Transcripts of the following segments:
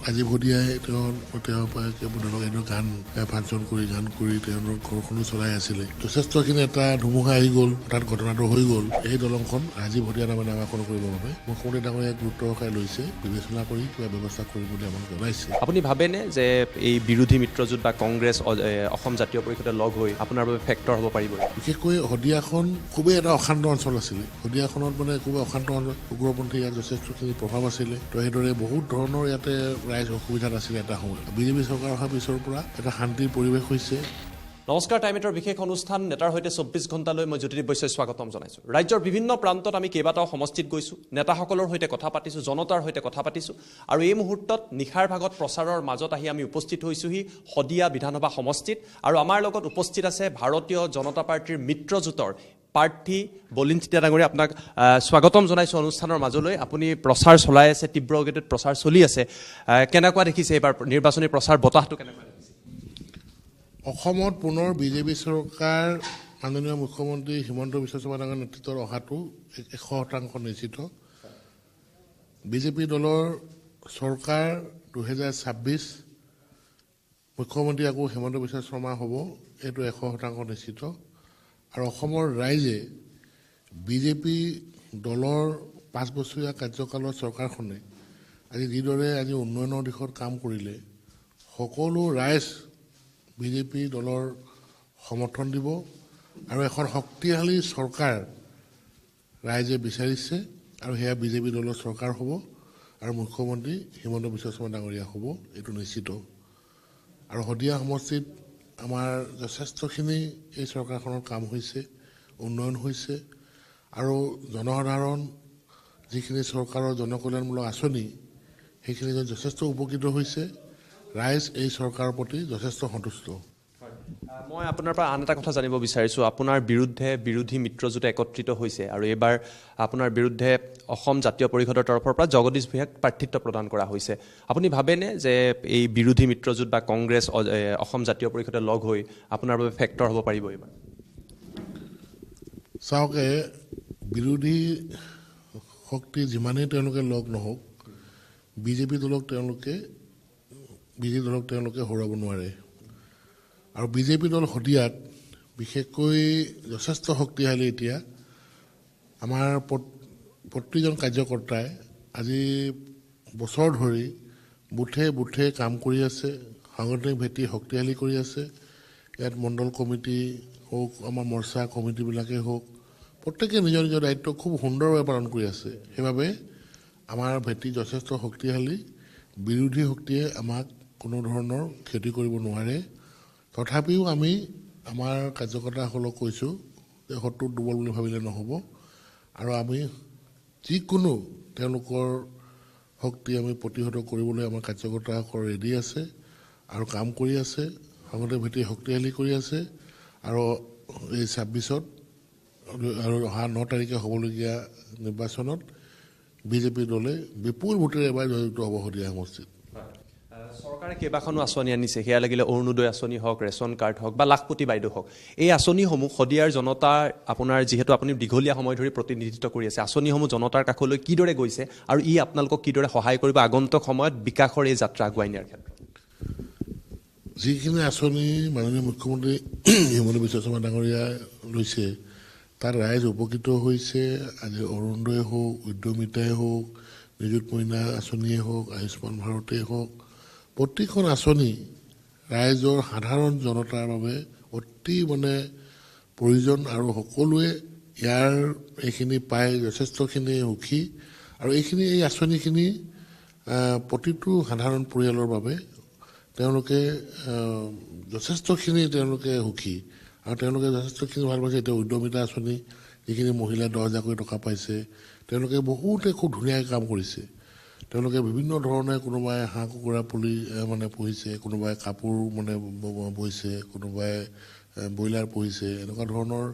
ৰাজীৱ শদিয়াই তেওঁৰ গান ফাংচন কৰি গান কৰি তেওঁলোকৰ ঘৰখনো চলাই আছিলে। যথেষ্টখিনি এটা ধুমুহা আহি গ'ল, তাত ঘটনাটো হৈ গ'ল। এই দলংখন ৰাজীৱ শদিয়া নামে নামাকৰণ কৰিবৰ বাবে মুখ্যমন্ত্ৰী ডাঙৰীয়াই গুৰুত্ব সহকাৰে লৈছে, বিবেচনা কৰি কিবা ব্যৱস্থা কৰিম বুলি আমাক জনাইছে। আপুনি ভাবেনে যে এই বিৰোধী মিত্ৰজোঁট বা কংগ্ৰেছ অসম জাতীয় পৰিষদে লগ হৈ আপোনাৰ বাবে ফেক্টৰ হ'ব পাৰিব? বিশেষকৈ শদিয়াখন খুবেই এটা অশান্ত অঞ্চল আছিলে। শদিয়াখনত খুবেই অশান্ত অঞ্চল, উগ্ৰপন্থী ইয়াত যথেষ্টখিনি প্ৰভাৱ আছিলে। তো সেইদৰে বহুত ধৰণৰ ইয়াতে ৰাইজ অসুবিধাত আছিলে এটা সময়। বিজেপি চৰকাৰ অহাৰ পিছৰ পৰা এটা শান্তিৰ পৰিৱেশ হৈছে। নমস্কাৰ, টাইম এটৰ বিশেষ অনুষ্ঠান নেতাৰ সৈতে 24 ঘণ্টালৈ মই জ্যোতিদীপ বৈশ্যই স্বাগতম জনাইছোঁ। ৰাজ্যৰ বিভিন্ন প্ৰান্তত আমি কেইবাটাও সমষ্টিত গৈছোঁ, নেতাসকলৰ সৈতে কথা পাতিছোঁ, জনতাৰ সৈতে কথা পাতিছোঁ। আৰু এই মুহূৰ্তত নিশাৰ ভাগত প্ৰচাৰৰ মাজত আহি আমি উপস্থিত হৈছোঁহি শদিয়া বিধানসভা সমষ্টিত। আৰু আমাৰ লগত উপস্থিত আছে ভাৰতীয় জনতা পাৰ্টীৰ মিত্ৰজোঁটৰ প্ৰাৰ্থী বলিন চিতিয়া ডাঙৰীয়া। আপোনাক স্বাগতম জনাইছোঁ অনুষ্ঠানৰ মাজলৈ। আপুনি প্ৰচাৰ চলাই আছে, তীব্ৰ গতিত প্ৰচাৰ চলি আছে। কেনেকুৱা দেখিছে এইবাৰ নিৰ্বাচনী প্ৰচাৰ বতাহটো কেনেকুৱা দেখিছে? অসমত পুনৰ বিজেপি চৰকাৰ মাননীয় মুখ্যমন্ত্ৰী হিমন্ত বিশ্ব শৰ্মা ডাঙৰীয়াৰ নেতৃত্বত অহাটো 100% নিশ্চিত। বিজেপি দলৰ চৰকাৰ 2026 মুখ্যমন্ত্ৰী আকৌ হিমন্ত বিশ্ব শৰ্মা হ'ব, এইটো 100% নিশ্চিত। আৰু অসমৰ ৰাইজে বিজেপি দলৰ 5 বছৰীয়া কাৰ্যকালৰ চৰকাৰখনে আজি যিদৰে উন্নয়নৰ দিশত কাম কৰিলে, সকলো ৰাইজ বিজেপি দলৰ সমৰ্থন দিব। আৰু এখন শক্তিশালী চৰকাৰ ৰাইজে বিচাৰিছে, আৰু সেয়া বিজেপি দলৰ চৰকাৰ হ'ব আৰু মুখ্যমন্ত্ৰী হিমন্ত বিশ্ব শৰ্মা ডাঙৰীয়া হ'ব, এইটো নিশ্চিত। আৰু শদিয়া সমষ্টিত আমাৰ যথেষ্টখিনি এই চৰকাৰখনৰ কাম হৈছে, উন্নয়ন হৈছে। আৰু জনসাধাৰণ যিখিনি চৰকাৰৰ জনকল্যাণমূলক আঁচনি, সেইখিনি যথেষ্ট উপকৃত হৈছে। ৰাইজ এই চৰকাৰৰ প্ৰতি যথেষ্ট সন্তুষ্ট। মই আপোনাৰ পৰা আন এটা কথা জানিব বিচাৰিছোঁ। আপোনাৰ বিৰুদ্ধে বিৰোধী মিত্ৰজোঁট একত্ৰিত হৈছে আৰু এইবাৰ আপোনাৰ বিৰুদ্ধে অসম জাতীয় পৰিষদৰ তৰফৰ পৰা জগদীশ ভূঞাক প্ৰাৰ্থিত্ব প্ৰদান কৰা হৈছে। আপুনি ভাবেনে যে এই বিৰোধী মিত্ৰজোঁট বা কংগ্ৰেছ অসম জাতীয় পৰিষদে লগ হৈ আপোনাৰ বাবে ফেক্টৰ হ'ব পাৰিব এইবাৰ? চাওক, বিৰোধী শক্তি যিমানেই তেওঁলোকে লগ নহওক, বিজেপি দলক তেওঁলোকে হৰুৱাব নোৱাৰে। আৰু বিজেপি দল শদিয়াত বিশেষকৈ যথেষ্ট শক্তিশালী। এতিয়া আমাৰ প্ৰতিজন কাৰ্যকৰ্তাই আজি বছৰ ধৰি বুথে বুথে কাম কৰি আছে, সাংগঠনিক ভেটি শক্তিশালী কৰি আছে। ইয়াত মণ্ডল কমিটি হওক, আমাৰ মৰ্চা কমিটিবিলাকেই হওক, প্ৰত্যেকে নিজৰ নিজৰ দায়িত্ব খুব সুন্দৰভাৱে পালন কৰি আছে। সেইবাবে আমাৰ ভেটি যথেষ্ট শক্তিশালী। বিৰোধী শক্তিয়ে আমাক কোনো ধৰণৰ ক্ষতি কৰিব নোৱাৰে। তথাপিও আমি আমাৰ কাৰ্যকৰ্তাসকলক কৈছোঁ যে শত্ৰু দুৰ্বল বুলি ভাবিলে নহ'ব, আৰু আমি যিকোনো তেওঁলোকৰ শক্তি আমি প্ৰতিহত কৰিবলৈ আমাৰ কাৰ্যকৰ্তাসকল ৰেডি আছে আৰু কাম কৰি আছে, সাংগঠনিক ভেটি শক্তিশালী কৰি আছে। আৰু এই 26ত আৰু অহা 9 তাৰিখে হ'বলগীয়া নিৰ্বাচনত বিজেপি দলে বিপুল ভোটেৰে এবাৰ জয়যুক্ত হ'ব শদিয়া সমষ্টিত। চৰকাৰে কেইবাখনো আঁচনি আনিছে, সেয়া লাগিলে অৰুণোদয় আঁচনি হওক, ৰেচন কাৰ্ড হওক বা লাখপতি বাইদেউ হওক। এই আঁচনিসমূহ শদিয়াৰ জনতাৰ, আপোনাৰ যিহেতু আপুনি দীঘলীয়া সময় ধৰি প্ৰতিনিধিত্ব কৰি আছে, আঁচনিসমূহ জনতাৰ কাষলৈ কিদৰে গৈছে আৰু ই আপোনালোকক কিদৰে সহায় কৰিব আগন্তুক সময়ত বিকাশৰ এই যাত্ৰা আগুৱাই নিয়াৰ ক্ষেত্ৰত? যিখিনি আঁচনি মাননীয় মুখ্যমন্ত্ৰী হিমন্ত বিশ্ব শৰ্মা ডাঙৰীয়াই লৈছে, তাত ৰাইজ উপকৃত হৈছে। আজি অৰুণোদয় হওক, উদ্যমিতাই হওক, নিযুত মইনা আঁচনিয়ে হওক, আয়ুষ্মান ভাৰতেই হওক, প্ৰতিখন আঁচনি ৰাইজৰ সাধাৰণ জনতাৰ বাবে অতি প্ৰয়োজন। আৰু সকলোৱে এইখিনি পাই যথেষ্টখিনি সুখী। আৰু এই আঁচনিখিনি প্ৰতিটো সাধাৰণ পৰিয়ালৰ বাবে তেওঁলোকে যথেষ্টখিনি সুখী, আৰু তেওঁলোকে যথেষ্টখিনি ভাল পাইছে। এতিয়া উদ্যমিতা আঁচনি, যিখিনি মহিলাই 10,000 টকা পাইছে, তেওঁলোকে বহুতে খুব ধুনীয়াকৈ কাম কৰিছে। তেওঁলোকে বিভিন্ন ধৰণে, কোনোবাই হাঁহ কুকুৰা পুহিছে, কোনোবাই কাপোৰ বৈছে, কোনোবাই ব্ৰইলাৰ পুহিছে, এনেকুৱা ধৰণৰ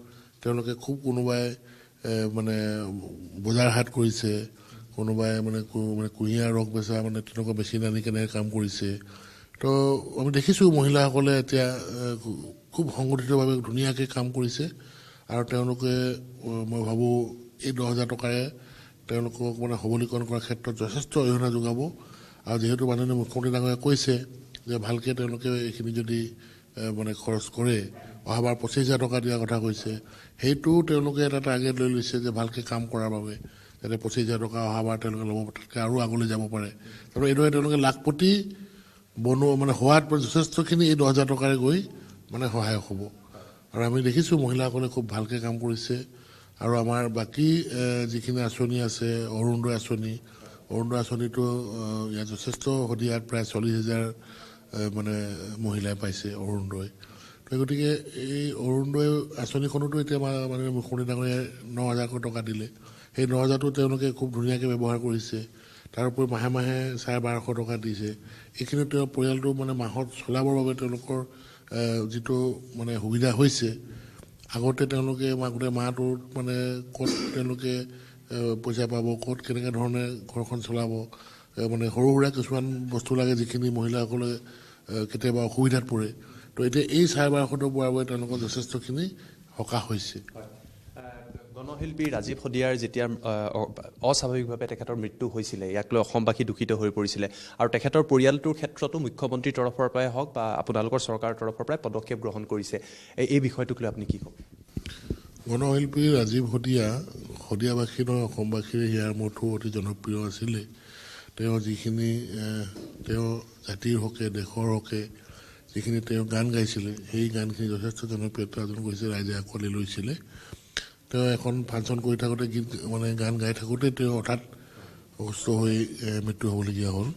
তেওঁলোকে খুব, কোনোবাই বজাৰ হাট কৰিছে, কোনোবাই কুঁহিয়াৰ ৰস বেচা তেনেকুৱা মেচিন আনি কেনে কাম কৰিছে। তো আমি দেখিছোঁ মহিলাসকলে এতিয়া খুব সংগঠিতভাৱে ধুনীয়াকৈ কাম কৰিছে। আৰু তেওঁলোকে, মই ভাবোঁ, এই 10,000 টকাৰে তেওঁলোকক সবলীকৰণ কৰাৰ ক্ষেত্ৰত যথেষ্ট অৰিহণা যোগাব। আৰু যিহেতু মাননীয় মুখ্যমন্ত্ৰী ডাঙৰীয়াই কৈছে যে ভালকৈ তেওঁলোকে এইখিনি যদি মানে খৰচ কৰে, অহাবাৰ 25,000 টকা দিয়াৰ কথা কৈছে, সেইটো তেওঁলোকে এটা টাৰ্গেট লৈ লৈছে যে ভালকৈ কাম কৰাৰ বাবে, যাতে 25,000 টকা অহাবাৰ তেওঁলোকে ল'ব, তাতকৈ আৰু আগলৈ যাব পাৰে। আৰু এইদৰে তেওঁলোকে লাখপতি মানে হোৱাত যথেষ্টখিনি এই 10,000 টকাৰে গৈ মানে সহায়ক হ'ব। আৰু আমি দেখিছোঁ মহিলাসকলে খুব ভালকৈ কাম কৰিছে। আৰু আমাৰ বাকী যিখিনি আঁচনি আছে, অৰুণোদয় আঁচনিটো ইয়াত যথেষ্ট শদিয়াত প্ৰায় 40,000 মানে মহিলাই পাইছে অৰুণোদয়। তো গতিকে এই অৰুণোদয় আঁচনিখনতো এতিয়া মানে মুখ্যমন্ত্ৰী ডাঙৰীয়াই 9,000 টকা দিলে। সেই 9,000টো তেওঁলোকে খুব ধুনীয়াকৈ ব্যৱহাৰ কৰিছে। তাৰোপৰি মাহে মাহে 1250 টকা দিছে। এইখিনি তেওঁৰ পৰিয়ালটো মানে মাহত চলাবৰ বাবে তেওঁলোকৰ যিটো মানে সুবিধা হৈছে, আগতে তেওঁলোকে গোটেই মাহটোত মানে ক'ত তেওঁলোকে পইচা পাব, ক'ত কেনেকৈ ধৰণে ঘৰখন চলাব, মানে সৰু সুৰা কিছুমান বস্তু লাগে যিখিনি মহিলাসকলে কেতিয়াবা অসুবিধাত পৰে। তো এতিয়া এই 1250 পোৱাৰ বাবে তেওঁলোকৰ যথেষ্টখিনি সকাহ হৈছে। গণশিল্পী ৰাজীৱ শদিয়াৰ যেতিয়া অস্বাভাৱিকভাৱে তেখেতৰ মৃত্যু হৈছিলে, ইয়াক লৈ অসমবাসী দূষিত হৈ পৰিছিলে আৰু তেখেতৰ পৰিয়ালটোৰ ক্ষেত্ৰতো মুখ্যমন্ত্ৰীৰ তৰফৰ পৰাই হওক বা আপোনালোকৰ চৰকাৰৰ তৰফৰ পৰাই পদক্ষেপ গ্ৰহণ কৰিছে, এই বিষয়টোক লৈ আপুনি কি ক'ব? গণশিল্পী ৰাজীৱ শদিয়াবাসী নহয় অসমবাসীৰে হিয়াৰ মঠো অতি জনপ্ৰিয় আছিলে। তেওঁ যিখিনি তেওঁ জাতিৰ হকে দেশৰ হকে যিখিনি তেওঁ গান গাইছিলে, সেই গানখিনি যথেষ্ট জনপ্ৰিয়তা অৰ্জন কৰিছে, ৰাইজে আঁকোৱালি লৈছিলে। তেওঁ এখন ফাংচন কৰি থাকোঁতে মানে গান গাই থাকোঁতে তেওঁ হঠাৎ অসুস্থ হৈ মৃত্যু হ'বলগীয়া হ'ল।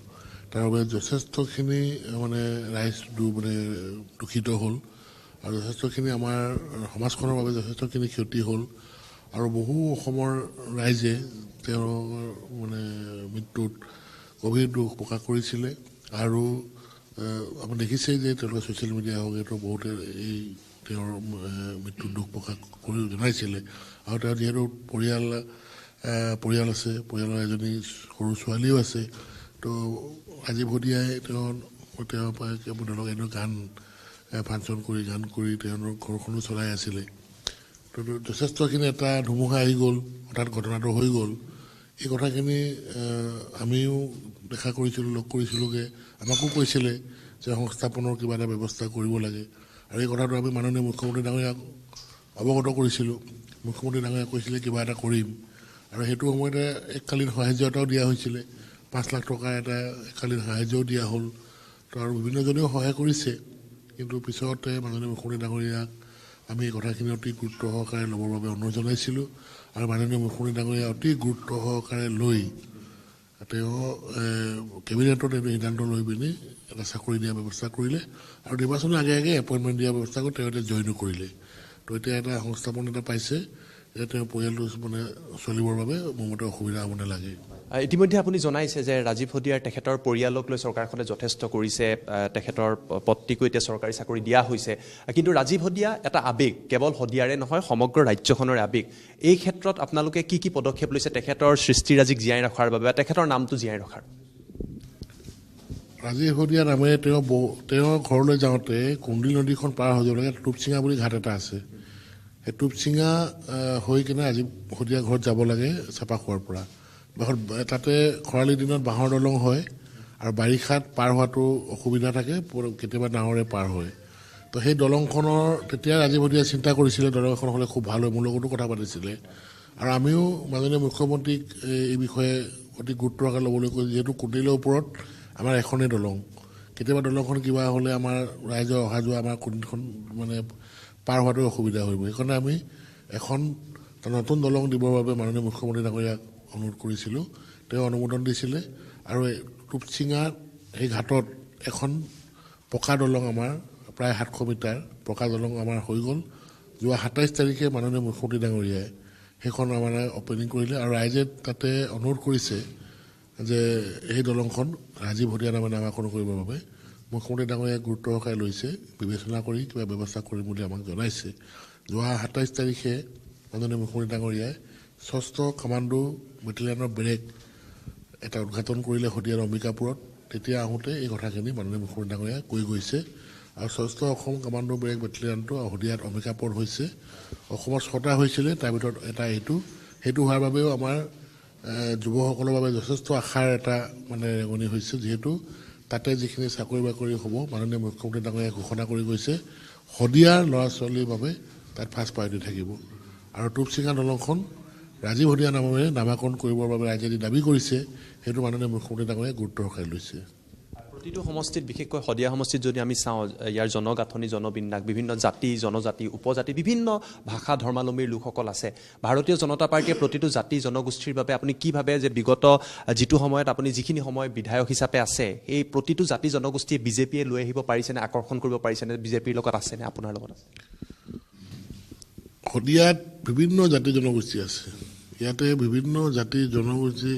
তাৰ বাবে যথেষ্টখিনি মানে ৰাইজ মানে দূষিত হ'ল আৰু যথেষ্টখিনি আমাৰ সমাজখনৰ বাবে যথেষ্টখিনি ক্ষতি হ'ল। আৰু বহু অসমৰ ৰাইজে তেওঁৰ মানে মৃত্যুত গভীৰ দুখ প্ৰকাশ কৰিছিলে। আৰু আপুনি দেখিছেই যে তেওঁলোকে ছ'চিয়েল মিডিয়া হওক এইটো বহুতে এই তেওঁৰ মৃত্যুত দুখ প্ৰকাশ কৰি জনাইছিলে। আৰু তেওঁৰ যিহেতু পৰিয়াল আছে, পৰিয়ালৰ এজনী সৰু ছোৱালীও আছে, তো ৰাজীৱ শদিয়াই তেওঁৰ তেওঁলোকে এনেও গান ফাংচন কৰি গান কৰি তেওঁলোকৰ ঘৰখনো চলাই আছিলে। তো যথেষ্টখিনি এটা ধুমুহা আহি গ'ল, হঠাৎ ঘটনাটো হৈ গ'ল। এই কথাখিনি আমিও দেখা কৰিছিলোঁ, লগ কৰিছিলোঁগৈ, আমাকো কৈছিলে যে সংস্থাপনৰ কিবা এটা ব্যৱস্থা কৰিব লাগে। আৰু এই কথাটো আমি মাননীয় মুখ্যমন্ত্ৰী ডাঙৰীয়াক অৱগত কৰিছিলোঁ। মুখ্যমন্ত্ৰী ডাঙৰীয়াই কৈছিলে কিবা এটা কৰিম। আৰু সেইটো সময়তে এককালীন সাহায্য এটাও দিয়া হৈছিলে, 5 লাখ টকাৰ এটা এককালীন সাহায্যও দিয়া হ'ল। তো আৰু বিভিন্নজনেও সহায় কৰিছে। কিন্তু পিছতে মাননীয় মুখ্যমন্ত্ৰী ডাঙৰীয়াক আমি এই কথাখিনি অতি গুৰুত্ব সহকাৰে ল'বৰ বাবে অনুৰোধ জনাইছিলোঁ। আৰু মাননীয় মুখ্যমন্ত্ৰী ডাঙৰীয়াই অতি গুৰুত্ব সহকাৰে লৈ তেওঁ কেবিনেটত এইটো সিদ্ধান্ত লৈ পিনি এটা চাকৰি দিয়াৰ ব্যৱস্থা কৰিলে। আৰু নিৰ্বাচনৰ আগে আগে এপইণ্টমেণ্ট দিয়াৰ ব্যৱস্থা কৰি তেওঁ এতিয়া জইনো কৰিলে। তো এতিয়া এটা সংস্থাপন এটা পাইছে, এতিয়া তেওঁৰ পৰিয়ালটো মানে চলিবৰ বাবে মোৰ মতে অসুবিধা হ'ব নালাগে। ইতিমধ্যে আপুনি জনাইছে যে ৰাজীৱ শদিয়াৰ তেখেতৰ পৰিয়ালক লৈ চৰকাৰখনে যথেষ্ট কৰিছে, তেখেতৰ পত্নীকো এতিয়া চৰকাৰী চাকৰি দিয়া হৈছে। কিন্তু ৰাজীৱ শদিয়া এটা আৱেগ, কেৱল শদিয়াৰে নহয় সমগ্ৰ ৰাজ্যখনৰে আৱেগ। এই ক্ষেত্ৰত আপোনালোকে কি কি পদক্ষেপ লৈছে তেখেতৰ সৃষ্টিৰাজিক জীয়াই ৰখাৰ বাবে, তেখেতৰ নামটো জীয়াই ৰখাৰ? ৰাজীৱ শদিয়া নামেৰে তেওঁৰ ঘৰলৈ যাওঁতে কুন্দিল নদীখন পাৰ হৈ যাব লাগে, টুপচিঙা বুলি ঘাট এটা আছে। সেই টুপচিঙা হৈ কিনে ৰাজীৱ শদিয়া ঘৰত যাব লাগে চেপাখোৱাৰ পৰা। তাতে খৰালি দিনত বাঁহৰ দলং হয় আৰু বাৰিষাত পাৰ হোৱাটো অসুবিধা থাকে, কেতিয়াবা নাৱৰে পাৰ হয়। তো সেই দলংখনৰ তেতিয়া ৰাজীৱ শদিয়াই চিন্তা কৰিছিলে দলং এখন হ'লে খুব ভাল হয়, মোৰ লগতো কথা পাতিছিলে। আৰু আমিও মাননীয় মুখ্যমন্ত্ৰীক এই বিষয়ে অতি গুৰুত্ব সহকাৰে ল'বলৈ কৈছোঁ, যিহেতু কুন্দিলৰ ওপৰত আমাৰ এখনেই দলং। কেতিয়াবা দলংখন কিবা হ'লে আমাৰ ৰাইজৰ অহা যোৱা আমাৰ কুন্দিলখন মানে পাৰ হোৱাটো অসুবিধা হৈ পৰিব। সেইকাৰণে আমি এখন নতুন দলং দিবৰ বাবে মাননীয় মুখ্যমন্ত্ৰী ডাঙৰীয়াক অনুৰোধ কৰিছিলোঁ। তেওঁ অনুমোদন দিছিলে। আৰু টুপচিঙা সেই ঘাটত এখন পকা দলং আমাৰ প্ৰায় 700 মিটাৰ পকা দলং আমাৰ হৈ গ'ল। যোৱা 27 তাৰিখে মাননীয় মুখ্যমন্ত্ৰী ডাঙৰীয়াই সেইখন মানে অপেনিং কৰিলে। আৰু ৰাইজে তাতে অনুৰোধ কৰিছে যে এই দলংখন ৰাজীৱ শদিয়া নামে নামাকৰণ কৰিবৰ বাবে মুখ্যমন্ত্ৰী ডাঙৰীয়াই গুৰুত্ব সহকাৰে লৈছে, বিবেচনা কৰি কিবা ব্যৱস্থা কৰিম বুলি আমাক জনাইছে। যোৱা 27 তাৰিখে মাননীয় মুখ্যমন্ত্ৰী ডাঙৰীয়াই 6ষ্ঠ কামাণ্ডো বেটেলিয়ানৰ বেৰেক এটা উদঘাটন কৰিলে শদিয়াৰ অম্বিকাপুৰত। তেতিয়া আহোঁতে এই কথাখিনি মাননীয় মুখ্যমন্ত্ৰী ডাঙৰীয়াই কৈ গৈছে। আৰু 6ষ্ঠ অসম কামাণ্ডো বেৰেক বেটেলিয়ানটো শদিয়াত অম্বিকাপুৰত হৈছে। অসমত 6টা হৈছিলে, তাৰ ভিতৰত এটা সেইটো হোৱাৰ বাবেও আমাৰ যুৱসকলৰ বাবে যথেষ্ট আশাৰ এটা মানে ৰেঙনি হৈছে, যিহেতু তাতে যিখিনি চাকৰি বাকৰি হ'ব মাননীয় মুখ্যমন্ত্ৰী ডাঙৰীয়াই ঘোষণা কৰি গৈছে, শদিয়াৰ ল'ৰা ছোৱালীৰ বাবে তাত ফাৰ্ষ্ট প্ৰায়ৰিটি থাকিব। আৰু টুপচিঙা দলংখন ৰাজীৱ শদিয়া নামেৰে নামাকৰণ কৰিবৰ বাবে ৰাইজে যি দাবী কৰিছে, সেইটো মাননীয় মুখ্যমন্ত্ৰী ডাঙৰীয়াই গুৰুত্ব সহকাৰে লৈছে। প্ৰতিটো সমষ্টিত বিশেষকৈ শদিয়া সমষ্টিত যদি আমি চাওঁ, ইয়াৰ জনগাঁথনি জনবিন্যাস, বিভিন্ন জাতি জনজাতি উপজাতি বিভিন্ন ভাষা ধৰ্মাৱলম্বীৰ লোকসকল আছে। ভাৰতীয় জনতা পাৰ্টীয়ে প্ৰতিটো জাতি জনগোষ্ঠীৰ বাবে আপুনি কি ভাবে যে বিগত যিটো সময়ত আপুনি যিখিনি সময় বিধায়ক হিচাপে আছে, এই প্ৰতিটো জাতি জনগোষ্ঠীয়ে বিজেপিয়ে লৈ আহিব পাৰিছেনে, আকৰ্ষণ কৰিব পাৰিছেনে, বিজেপিৰ লগত আছেনে, আপোনাৰ লগত আছে? শদিয়াত বিভিন্ন জাতি জনগোষ্ঠী আছে। ইয়াতে বিভিন্ন জাতি জনগোষ্ঠী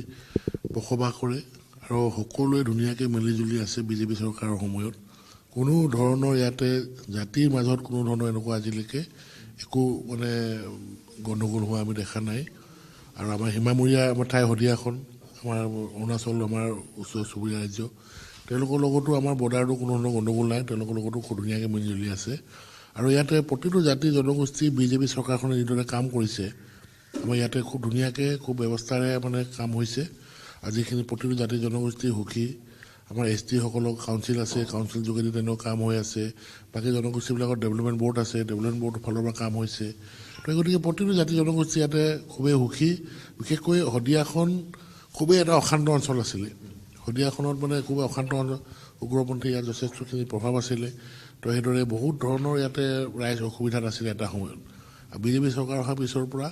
বসবাস কৰে আৰু সকলোৱে ধুনীয়াকৈ মিলিজুলি আছে বিজেপি চৰকাৰৰ সময়ত। কোনো ধৰণৰ ইয়াতে জাতিৰ মাজত কোনো ধৰণৰ এনেকুৱা আজিলৈকে একো মানে গণ্ডগোল হোৱা আমি দেখা নাই। আৰু আমাৰ সীমামূৰীয়া আমাৰ ঠাই শদিয়াখন, আমাৰ অৰুণাচল আমাৰ ওচৰ চুবুৰীয়া ৰাজ্য, তেওঁলোকৰ লগতো আমাৰ বৰ্ডাৰটো কোনো ধৰণৰ গণ্ডগোল নাই, তেওঁলোকৰ লগতো খুব ধুনীয়াকৈ মিলিজুলি আছে। আৰু ইয়াতে প্ৰতিটো জাতি জনগোষ্ঠী বিজেপি চৰকাৰখনে যিদৰে কাম কৰিছে, আমাৰ ইয়াতে খুব ধুনীয়াকৈ খুব ব্যৱস্থাৰে মানে কাম হৈছে। আৰু যিখিনি প্ৰতিটো জাতি জনগোষ্ঠী সুখী। আমাৰ ST-সকলক কাউন্সিল আছে, কাউন্সিল যোগেদি তেনেকুৱা কাম হৈ আছে। বাকী জনগোষ্ঠীবিলাকৰ ডেভেলপমেণ্ট বৰ্ড আছে, ডেভেলপমেণ্ট বৰ্ডৰ ফালৰ পৰা কাম হৈছে। তো গতিকে প্ৰতিটো জাতি জনগোষ্ঠী ইয়াতে খুবেই সুখী। বিশেষকৈ শদিয়াখন খুবেই এটা অশান্ত অঞ্চল আছিলে। শদিয়াখনত মানে খুবেই অশান্ত অঞ্চল, উগ্ৰপন্থী ইয়াত যথেষ্টখিনি প্ৰভাৱ আছিলে। তো সেইদৰে বহুত ধৰণৰ ইয়াতে ৰাইজ অসুবিধাত আছিলে এটা সময়ত। আৰু বিজেপি চৰকাৰ অহাৰ পিছৰ পৰা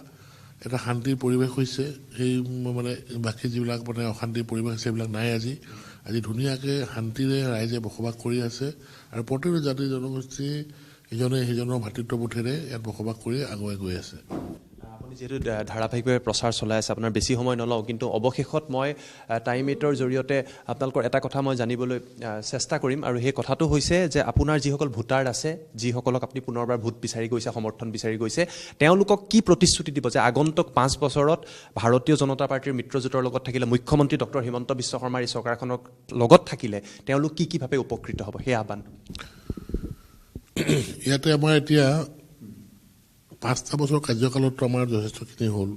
এটা শান্তিৰ পৰিৱেশ হৈছে। সেই মানে বাকী যিবিলাক মানে অশান্তিৰ পৰিৱেশ আছে সেইবিলাক নাই। আজি ধুনীয়াকৈ শান্তিৰে ৰাইজে বসবাস কৰি আছে। আৰু প্ৰতিটো জাতি জনগোষ্ঠী ইজনে সিজনৰ ভাতৃত্ববোধেৰে ইয়াত বসবাস কৰি আগুৱাই গৈ আছে। আপুনি যিহেতু ধাৰাবাহিকভাৱে প্ৰচাৰ চলাই আছে, আপোনাৰ বেছি সময় নলওঁ, কিন্তু অৱশেষত মই টাইম 8ৰ জৰিয়তে আপোনালোকৰ এটা কথা মই জানিবলৈ চেষ্টা কৰিম। আৰু সেই কথাটো হৈছে যে আপোনাৰ যিসকল ভোটাৰ আছে, যিসকলক আপুনি পুনৰবাৰ ভোট বিচাৰি গৈছে, সমৰ্থন বিচাৰি গৈছে, তেওঁলোকক কি প্ৰতিশ্ৰুতি দিব যে আগন্তুক 5 বছৰত ভাৰতীয় জনতা পাৰ্টীৰ মিত্ৰজোঁটৰ লগত থাকিলে, মুখ্যমন্ত্ৰী ডক্টৰ হিমন্ত বিশ্ব শৰ্মাৰ এই চৰকাৰখনৰ লগত থাকিলে তেওঁলোক কিভাৱে উপকৃত হ'ব, সেই আহ্বান? ইয়াতে আমাৰ এতিয়া 5টা বছৰ কাৰ্যকালতো আমাৰ যথেষ্টখিনি হ'ল।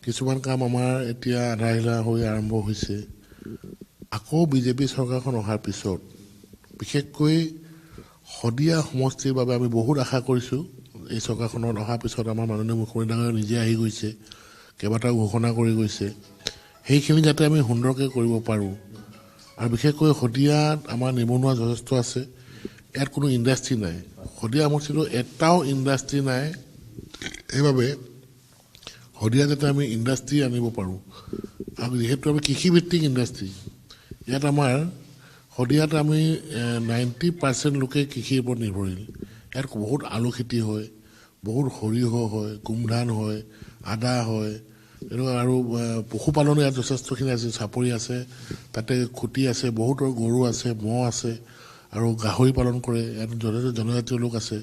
কিছুমান কাম আমাৰ এতিয়া আধাহিলা হৈ আৰম্ভ হৈছে। আকৌ বিজেপি চৰকাৰখন অহাৰ পিছত বিশেষকৈ শদিয়া সমষ্টিৰ বাবে আমি বহুত আশা কৰিছোঁ। এই চৰকাৰখনত অহাৰ পিছত আমাৰ মাননীয় মুখ্যমন্ত্ৰী ডাঙৰীয়া নিজে আহি গৈছে, কেইবাটাও ঘোষণা কৰি গৈছে। সেইখিনি যাতে আমি সুন্দৰকৈ কৰিব পাৰোঁ। আৰু বিশেষকৈ শদিয়াত আমাৰ নিবনুৱা যথেষ্ট আছে। ইয়াত কোনো ইণ্ডাষ্ট্ৰী নাই। শদিয়া সমষ্টিটো এটাও ইণ্ডাষ্ট্ৰী নাই। সেইবাবে শদিয়া যাতে আমি ইণ্ডাষ্ট্ৰী আনিব পাৰোঁ। আৰু যিহেতু আমি কৃষিভিত্তিক ইণ্ডাষ্ট্ৰী, ইয়াত আমাৰ শদিয়াত আমি 90% লোকে কৃষিৰ ওপৰত নিৰ্ভৰশীল। ইয়াত বহুত আলু খেতি হয়, বহুত সৰিয়হ হয়, গোমধান হয়, আদা হয়, তেনেকুৱা। আৰু পশুপালনো ইয়াত যথেষ্টখিনি আছে, চাপৰি আছে, তাতে খুটি আছে, বহুতৰ গৰু আছে, ম'হ আছে, আৰু গাহৰি পালন কৰে। ইয়াত যথেষ্ট জনজাতীয় লোক আছে,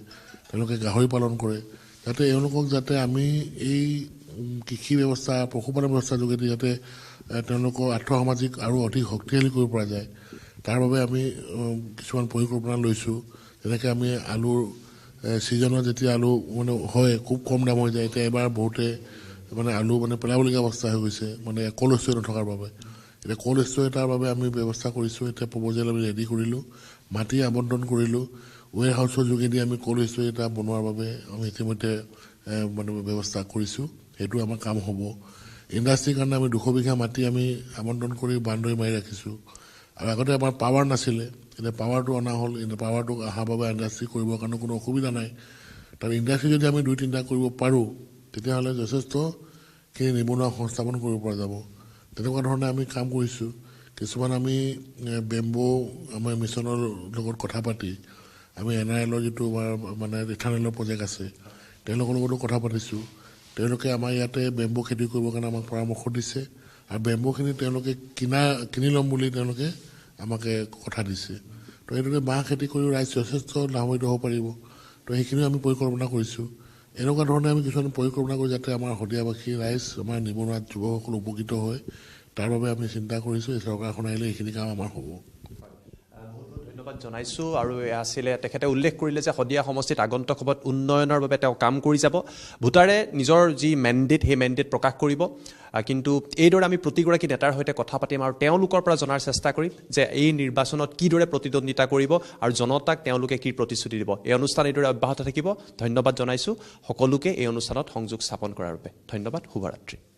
তেওঁলোকে গাহৰি পালন কৰে। যাতে এওঁলোকক যাতে আমি এই কৃষি ব্যৱস্থা, পশুপালন ব্যৱস্থাৰ যোগেদি যাতে তেওঁলোকৰ আৰ্থসামাজিক আৰু অধিক শক্তিশালী কৰিব পৰা যায়, তাৰ বাবে আমি কিছুমান পৰিকল্পনা লৈছোঁ। যেনেকৈ আমি আলুৰ ছিজনত যেতিয়া আলু মানে হয়, খুব কম দাম হৈ যায়। এতিয়া এবাৰ বহুতে মানে আলু মানে পেলাবলগীয়া অৱস্থা হৈ গৈছে, মানে ক'ল্ড ষ্ট'ৰেজ নথকাৰ বাবে। এতিয়া ক'ল্ড ষ্ট'ৰ এটাৰ বাবে আমি ব্যৱস্থা কৰিছোঁ। এতিয়া প্ৰপ'জেল আমি ৰেডি কৰিলোঁ, মাটি আবণ্টন কৰিলোঁ। ৱেৰ হাউচৰ যোগেদি আমি ক'ল্ড ষ্ট'ৰ এটা বনোৱাৰ বাবে আমি ইতিমধ্যে মানে ব্যৱস্থা কৰিছোঁ। সেইটো আমাৰ কাম হ'ব। ইণ্ডাষ্ট্ৰীৰ কাৰণে আমি 200 বিঘা মাটি আমি আবণ্টন কৰি বাউণ্ডেৰী মাৰি ৰাখিছোঁ। আৰু আগতে আমাৰ পাৱাৰ নাছিলে, এতিয়া পাৱাৰটো অনা হ'ল। পাৱাৰটো অহাৰ বাবে ইণ্ডাষ্ট্ৰী কৰিবৰ কাৰণে কোনো অসুবিধা নাই। তাৰ ইণ্ডাষ্ট্ৰী যদি আমি 2-3টা কৰিব পাৰোঁ, তেতিয়াহ'লে যথেষ্টখিনি নিবনুৱা সংস্থাপন কৰিব পৰা যাব। তেনেকুৱা ধৰণে আমি কাম কৰিছোঁ। কিছুমান আমি বেম্বো আমাৰ মিছনৰ লগত কথা পাতি আমি NRLৰ যিটো মানে ইথানলৰ প্ৰজেক্ট আছে, তেওঁলোকৰ লগতো কথা পাতিছোঁ। তেওঁলোকে আমাৰ ইয়াতে বেম্বো খেতি কৰিবৰ কাৰণে আমাক পৰামৰ্শ দিছে। আৰু বেম্বোখিনি তেওঁলোকে কিনি ল'ম বুলি তেওঁলোকে আমাকে কথা দিছে। তো এইদৰে বাঁহ খেতি কৰিও ৰাইজ যথেষ্ট লাভান্বিত হ'ব পাৰিব। তো সেইখিনিও আমি পৰিকল্পনা কৰিছোঁ। এনেকুৱা ধৰণে আমি কিছুমান পৰিকল্পনা কৰোঁ যাতে আমাৰ শদিয়াবাসী ৰাইজ, আমাৰ নিবনুৱা যুৱকসকল উপকৃত হয়। তাৰ বাবে আমি চিন্তা কৰিছোঁ। এই চৰকাৰখন আহিলে এইখিনি কাম আমাৰ হ'ব। ধন্যবাদ জনাইছোঁ আৰু আছিলে তেখেতে উল্লেখ কৰিলে যে শদিয়া সমষ্টিত আগন্তুক সময়ত উন্নয়নৰ বাবে তেওঁ কাম কৰি যাব ভোটাৰে নিজৰ যি মেণ্ডেট সেই মেণ্ডেট প্ৰকাশ কৰিব কিন্তু এইদৰে আমি প্ৰতিগৰাকী নেতাৰ সৈতে কথা পাতিম আৰু তেওঁলোকৰ পৰা জনাৰ চেষ্টা কৰিম যে এই নিৰ্বাচনত কিদৰে প্ৰতিদ্বন্দ্বিতা কৰিব আৰু জনতাক তেওঁলোকে কি প্ৰতিশ্ৰুতি দিব এই অনুষ্ঠান এইদৰে অব্যাহত থাকিব ধন্যবাদ জনাইছোঁ সকলোকে এই অনুষ্ঠানত সংযোগ স্থাপন কৰাৰ বাবে ধন্যবাদ শুভৰাত্ৰি